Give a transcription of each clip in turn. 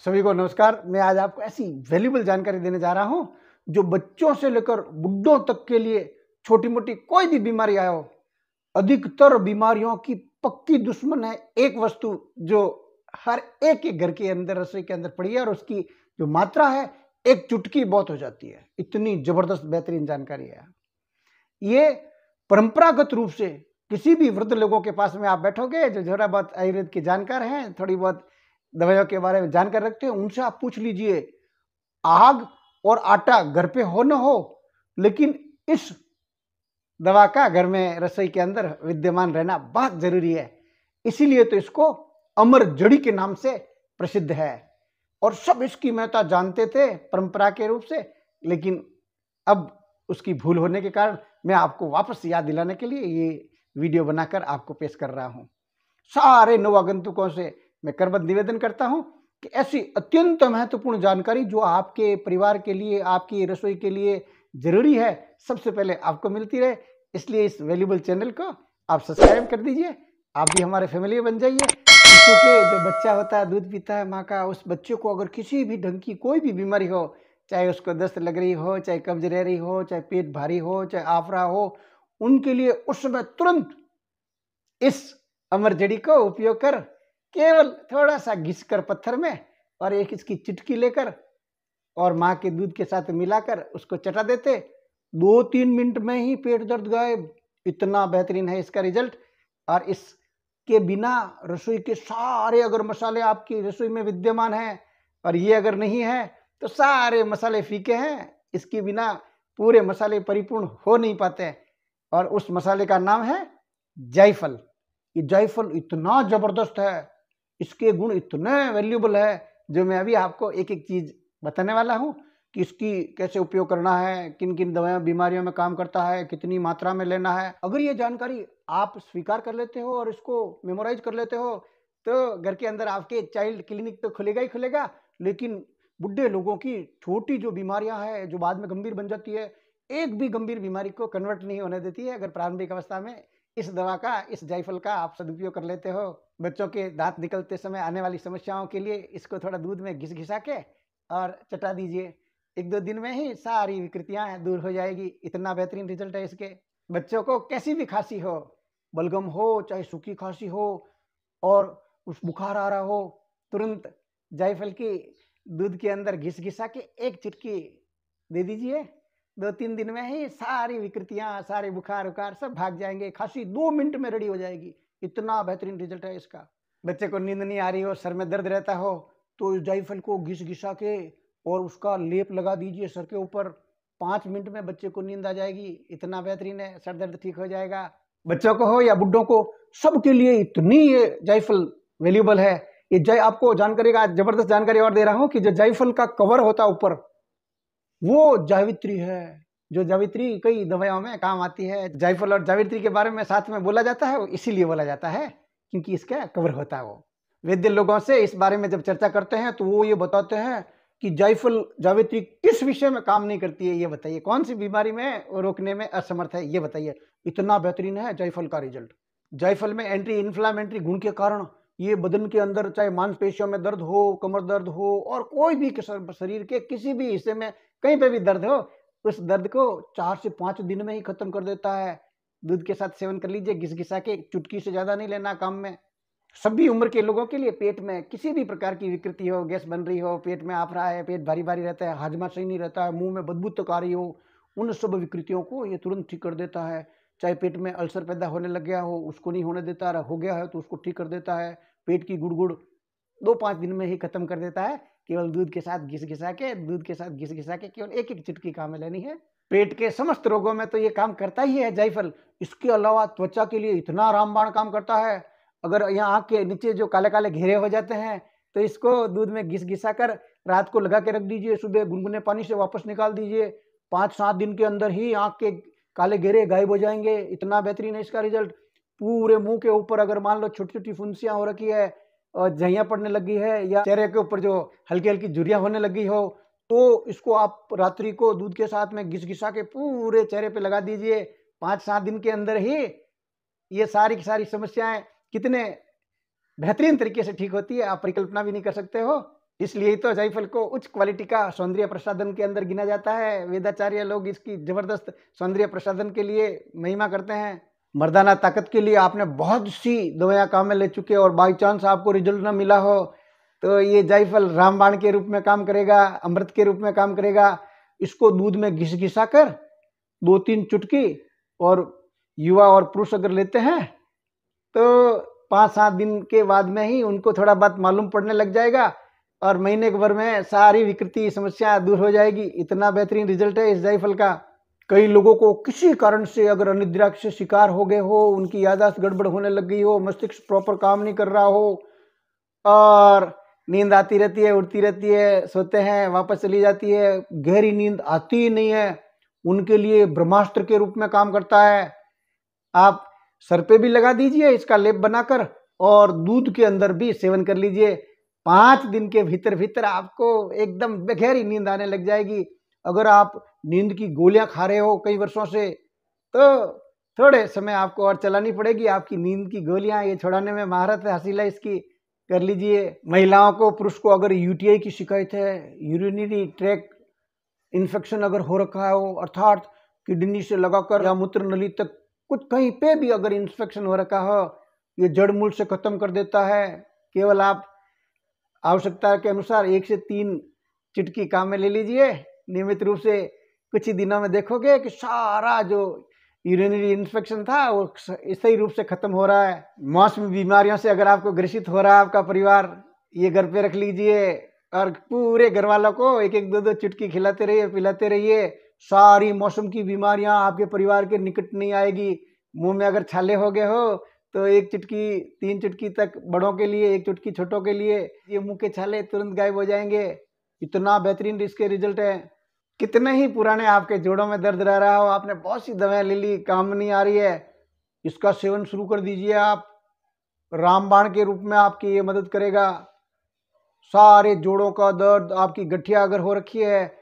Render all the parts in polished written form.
सभी को नमस्कार। मैं आज आपको ऐसी वैल्यूबल जानकारी देने जा रहा हूं जो बच्चों से लेकर बुड्ढों तक के लिए छोटी मोटी कोई भी बीमारी आए हो, अधिकतर बीमारियों की पक्की दुश्मन है एक वस्तु जो हर एक के घर के अंदर, रसोई के अंदर पड़ी है, और उसकी जो मात्रा है एक चुटकी बहुत हो जाती है। इतनी जबरदस्त बेहतरीन जानकारी है ये। परंपरागत रूप से किसी भी वृद्ध लोगों के पास में आप बैठोगे जो थोड़ा बहुत आयुर्वेद के जानकार हैं, थोड़ी बहुत दवाइयों के बारे में जानकार रखते हैं, उनसे आप पूछ लीजिए। आग और आटा घर पे हो न हो, लेकिन इस दवा का घर में, रसोई के अंदर विद्यमान रहना बहुत जरूरी है। इसीलिए तो इसको अमर जड़ी के नाम से प्रसिद्ध है और सब इसकी महत्ता जानते थे परंपरा के रूप से। लेकिन अब उसकी भूल होने के कारण मैं आपको वापस याद दिलाने के लिए ये वीडियो बनाकर आपको पेश कर रहा हूं। सारे नवागंतुकों से मैं करबद्ध निवेदन करता हूं कि ऐसी अत्यंत महत्वपूर्ण जानकारी जो आपके परिवार के लिए, आपकी रसोई के लिए जरूरी है, सबसे पहले आपको मिलती रहे। इसलिए इस वैल्यूबल चैनल को आप सब्सक्राइब कर दीजिए। आप भी हमारे फैमिली में बन जाइए। क्योंकि जो बच्चा होता है, दूध पीता है माँ का, उस बच्चे को अगर किसी भी ढंग की कोई भी बीमारी हो, चाहे उसको दस्त लग रही हो, चाहे कब्ज रह रही हो, चाहे पेट भारी हो, चाहे आफरा हो, उनके लिए उस समय तुरंत इस अमर जड़ी को उपयोग कर केवल थोड़ा सा घिस कर पत्थर में और एक इसकी चुटकी लेकर और माँ के दूध के साथ मिलाकर उसको चटा देते, 2-3 मिनट में ही पेट दर्द गायब। इतना बेहतरीन है इसका रिजल्ट। और इसके बिना रसोई के सारे अगर मसाले आपकी रसोई में विद्यमान हैं और ये अगर नहीं है तो सारे मसाले फीके हैं, इसके बिना पूरे मसाले परिपूर्ण हो नहीं पाते। और उस मसाले का नाम है जायफल। ये जायफल इतना जबरदस्त है, इसके गुण इतने वैल्यूबल है, जो मैं अभी आपको एक एक चीज बताने वाला हूं कि इसकी कैसे उपयोग करना है, किन किन दवाइयों बीमारियों में काम करता है, कितनी मात्रा में लेना है। अगर ये जानकारी आप स्वीकार कर लेते हो और इसको मेमोराइज कर लेते हो तो घर के अंदर आपके चाइल्ड क्लिनिक तो खुलेगा ही खुलेगा, लेकिन बुढ़े लोगों की छोटी जो बीमारियां हैं जो बाद में गंभीर बन जाती है, एक भी गंभीर बीमारी को कन्वर्ट नहीं होने देती है अगर प्रारंभिक अवस्था में इस दवा का, इस जायफल का आप सदुपयोग कर लेते हो। बच्चों के दांत निकलते समय आने वाली समस्याओं के लिए इसको थोड़ा दूध में घिस घिसा के और चटा दीजिए। 1-2 दिन में ही सारी विकृतियां दूर हो जाएगी। इतना बेहतरीन रिजल्ट है इसके। बच्चों को कैसी भी खांसी हो, बलगम हो चाहे सूखी खांसी हो, और उस बुखार आ रहा हो, तुरंत जायफल की दूध के अंदर घिस घिसा के एक चिटकी दे दीजिए। 2-3 दिन में ही सारी विकृतियां, सारे बुखार उखार सब भाग जाएंगे। खांसी 2 मिनट में रेडी हो जाएगी। इतना बेहतरीन रिजल्ट है इसका। बच्चे को नींद नहीं आ रही हो, सर में दर्द रहता हो, तो जायफल को घिस घिसा के और उसका लेप लगा दीजिए सर के ऊपर। 5 मिनट में बच्चे को नींद आ जाएगी। इतना बेहतरीन है, सर दर्द ठीक हो जाएगा। बच्चों को हो या बुड्ढों को, सबके लिए इतनी ये जायफल वैल्यूबल है। ये आपको जानकारी का जबरदस्त जानकारी और दे रहा हूं कि जो जायफल का कवर होता है ऊपर, वो जावित्री है, जो जावित्री कई दवाइयों में काम आती है। जायफल और जावित्री के बारे में साथ में बोला जाता है, इसीलिए बोला जाता है क्योंकि इसका कवर होता है। वो वैद्य लोगों से इस बारे में जब चर्चा करते हैं तो वो ये बताते हैं कि जायफल जावित्री किस विषय में काम नहीं करती है, ये बताइए। कौन सी बीमारी में रोकने में असमर्थ है, ये बताइए। इतना बेहतरीन है जायफल का रिजल्ट। जायफल में एंटी इन्फ्लामेटरी गुण के कारण ये बदन के अंदर चाहे मांसपेशियों में दर्द हो, कमर दर्द हो, और कोई भी शरीर के किसी भी हिस्से में कहीं पे भी दर्द हो, उस दर्द को 4 से 5 दिन में ही खत्म कर देता है। दूध के साथ सेवन कर लीजिए, घिस घिसा के। चुटकी से ज्यादा नहीं लेना काम में। सभी उम्र के लोगों के लिए पेट में किसी भी प्रकार की विकृति हो, गैस बन रही हो, पेट में आप रहा है, पेट भारी भारी रहता है, हाजमा सही नहीं रहता है, मुंह में बदबू तक आ रही हो, उन सब विकृतियों को ये तुरंत ठीक कर देता है। चाहे पेट में अल्सर पैदा होने लग गया हो, उसको नहीं होने देता, हो गया है तो उसको ठीक कर देता है। पेट की गुड़गुड़ 2-5 दिन में ही खत्म कर देता है। केवल दूध के साथ घिस घिसा के, दूध के साथ घिस घिसा के केवल एक एक चुटकी काम में लेनी है। पेट के समस्त रोगों में तो ये काम करता ही है जायफल। इसके अलावा त्वचा के लिए इतना रामबाण काम करता है। अगर यहाँ आँख के नीचे जो काले काले घेरे हो जाते हैं तो इसको दूध में घिस घिसा कर रात को लगा के रख दीजिए, सुबह गुनगुने पानी से वापस निकाल दीजिए। 5-7 दिन के अंदर ही आँख के काले घेरे गायब हो जाएंगे। इतना बेहतरीन है इसका रिजल्ट। पूरे मुंह के ऊपर अगर मान लो छोटी छोटी फुंसियां हो रखी है और झइयां पड़ने लगी है, या चेहरे के ऊपर जो हल्की हल्की झुर्रियां होने लगी हो, तो इसको आप रात्रि को दूध के साथ में घिस घिसा के पूरे चेहरे पे लगा दीजिए। 5-7 दिन के अंदर ही ये सारी की सारी समस्याएं कितने बेहतरीन तरीके से ठीक होती है, आप परिकल्पना भी नहीं कर सकते हो। इसलिए तो जायफल को उच्च क्वालिटी का सौंदर्य प्रसाधन के अंदर गिना जाता है। वेदाचार्य लोग इसकी जबरदस्त सौंदर्य प्रसाधन के लिए महिमा करते हैं। मर्दाना ताकत के लिए आपने बहुत सी दवाइयाँ काम में ले चुके और बाई चांस आपको रिजल्ट ना मिला हो तो ये जायफल रामबाण के रूप में काम करेगा, अमृत के रूप में काम करेगा। इसको दूध में घिसा कर 2-3 चुटकी, और युवा और पुरुष अगर लेते हैं तो 5-7 दिन के बाद में ही उनको थोड़ा बहुत मालूम पड़ने लग जाएगा और महीने भर में सारी विकृति समस्या दूर हो जाएगी। इतना बेहतरीन रिजल्ट है इस जायफल का। कई लोगों को किसी कारण से अगर अनिद्रा से शिकार हो गए हो, उनकी याददाश्त गड़बड़ होने लग गई हो, मस्तिष्क प्रॉपर काम नहीं कर रहा हो और नींद आती रहती है, उठती रहती है, सोते हैं वापस चली जाती है, गहरी नींद आती ही नहीं है, उनके लिए ब्रह्मास्त्र के रूप में काम करता है। आप सर पे भी लगा दीजिए इसका लेप बनाकर और दूध के अंदर भी सेवन कर लीजिए। 5 दिन के भीतर भीतर आपको एकदम गहरी नींद आने लग जाएगी। अगर आप नींद की गोलियां खा रहे हो कई वर्षों से तो थोड़े समय आपको और चलानी पड़ेगी। आपकी नींद की गोलियां ये छुड़ाने में महारत हासिल है इसकी, कर लीजिए। महिलाओं को, पुरुष को अगर यूटीआई की शिकायत है, यूरिनरी ट्रैक इन्फेक्शन अगर हो रखा हो, अर्थात किडनी से लगाकर या मूत्र नली तक कुछ कहीं पे भी अगर इन्फेक्शन हो रखा हो, ये जड़ मूल से खत्म कर देता है। केवल आप आवश्यकता के अनुसार 1 से 3 चिटकी काम में ले लीजिए नियमित रूप से। कुछ ही दिनों में देखोगे कि सारा जो यूरिनरी इन्फेक्शन था वो सही रूप से खत्म हो रहा है। मौसमी बीमारियों से अगर आपको ग्रसित हो रहा है आपका परिवार, ये घर पे रख लीजिए और पूरे घर वालों को 1-1, 2-2 चुटकी खिलाते रहिए, पिलाते रहिए। सारी मौसम की बीमारियां आपके परिवार के निकट नहीं आएगी। मुंह में अगर छाले हो गए हो तो 1 चुटकी 3 चुटकी तक बड़ों के लिए, 1 चुटकी छोटों के लिए, ये मुंह के छाले तुरंत गायब हो जाएंगे। इतना बेहतरीन इसके रिजल्ट है। कितने ही पुराने आपके जोड़ों में दर्द रह रहा हो, आपने बहुत सी दवाएं ले ली, काम नहीं आ रही है, इसका सेवन शुरू कर दीजिए आप। रामबाण के रूप में आपकी ये मदद करेगा। सारे जोड़ों का दर्द, आपकी गठिया अगर हो रखी है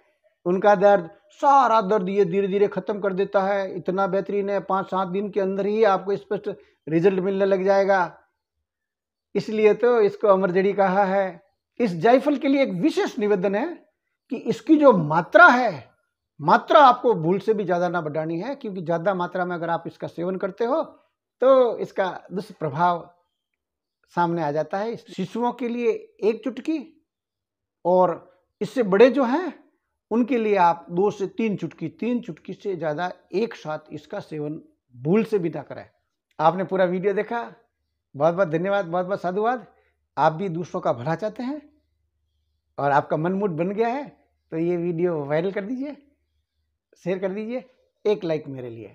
उनका दर्द, सारा दर्द ये धीरे धीरे खत्म कर देता है। इतना बेहतरीन है, 5-7 दिन के अंदर ही आपको स्पष्ट रिजल्ट मिलने लग जाएगा। इसलिए तो इसको अमरजड़ी कहा है। इस जायफल के लिए एक विशेष निवेदन है कि इसकी जो मात्रा है, मात्रा आपको भूल से भी ज़्यादा ना बढ़ानी है, क्योंकि ज़्यादा मात्रा में अगर आप इसका सेवन करते हो तो इसका दुष्प्रभाव सामने आ जाता है। शिशुओं के लिए 1 चुटकी और इससे बड़े जो हैं उनके लिए आप 2 से 3 चुटकी, 3 चुटकी से ज़्यादा एक साथ इसका सेवन भूल से भी ना करें। आपने पूरा वीडियो देखा, बहुत बहुत धन्यवाद, बहुत बहुत साधुवाद। आप भी दूसरों का भला चाहते हैं और आपका मन मूड बन गया है तो ये वीडियो वायरल कर दीजिए, शेयर कर दीजिए, 1 लाइक मेरे लिए।